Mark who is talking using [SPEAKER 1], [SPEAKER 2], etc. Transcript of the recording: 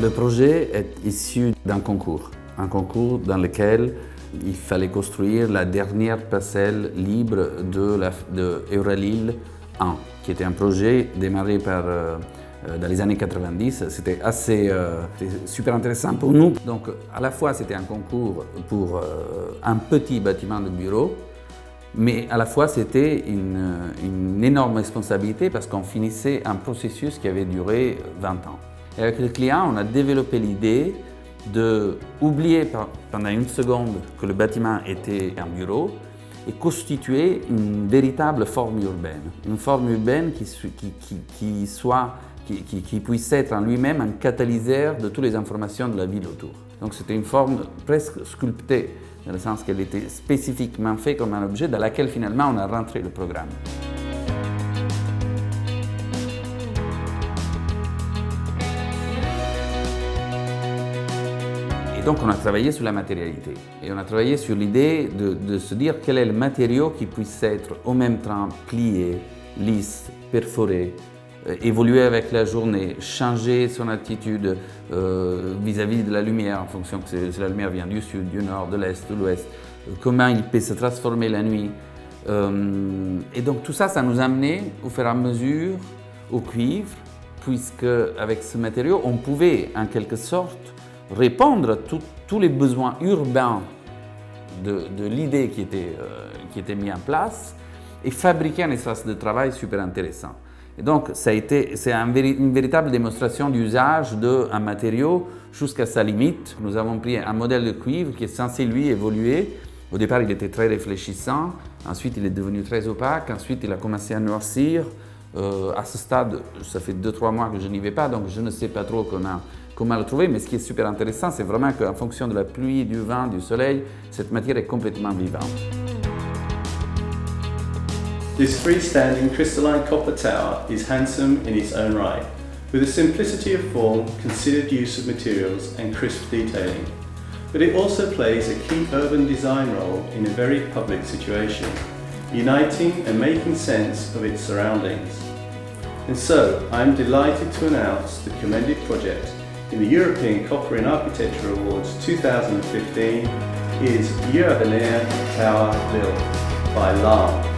[SPEAKER 1] Le projet est issu d'un concours. Un concours dans lequel il fallait construire la dernière parcelle libre de Euralil 1, qui était un projet démarré dans les années 90. C'était super intéressant pour nous. Donc à la fois c'était un concours pour un petit bâtiment de bureau, mais à la fois c'était une énorme responsabilité parce qu'on finissait un processus qui avait duré 20 ans. Et avec le client, on a développé l'idée d'oublier pendant une seconde que le bâtiment était un bureau et constituer une véritable forme urbaine. Une forme urbaine qui puisse être en lui-même un catalyseur de toutes les informations de la ville autour. Donc c'était une forme presque sculptée, dans le sens qu'elle était spécifiquement faite comme un objet dans lequel finalement on a rentré le programme. Et donc on a travaillé sur la matérialité et on a travaillé sur l'idée de se dire quel est le matériau qui puisse être en même temps plié, lisse, perforé, évoluer avec la journée, changer son attitude vis-à-vis de la lumière en fonction que si la lumière vient du sud, du nord, de l'est, de l'ouest, comment il peut se transformer la nuit. Et donc tout ça, ça nous a amené au fur et à mesure au cuivre, puisque avec ce matériau, on pouvait en quelque sorte répondre à tous les besoins urbains de l'idée qui était mise en place et fabriquer un espace de travail super intéressant. Et donc, c'est une véritable démonstration d'usage d'un matériau jusqu'à sa limite. Nous avons pris un modèle de cuivre qui est censé, lui, évoluer. Au départ, il était très réfléchissant. Ensuite, il est devenu très opaque. Ensuite, il a commencé à noircir. À ce stade, ça fait 2-3 mois que je n'y vais pas, donc je ne sais pas trop comment le trouver. Mais ce qui est super intéressant, c'est vraiment qu'en fonction de la pluie, du vent, du soleil, cette matière est complètement vivante.
[SPEAKER 2] This freestanding crystalline copper tower is handsome in its own right, with a simplicity of form, considered use of materials and crisp detailing. But it also plays a key urban design role in a very public situation, uniting and making sense of its surroundings. And so, I am delighted to announce the commended project in the European Copper in Architecture Awards 2015 is Yeux Avenir Tower Lille by LAM.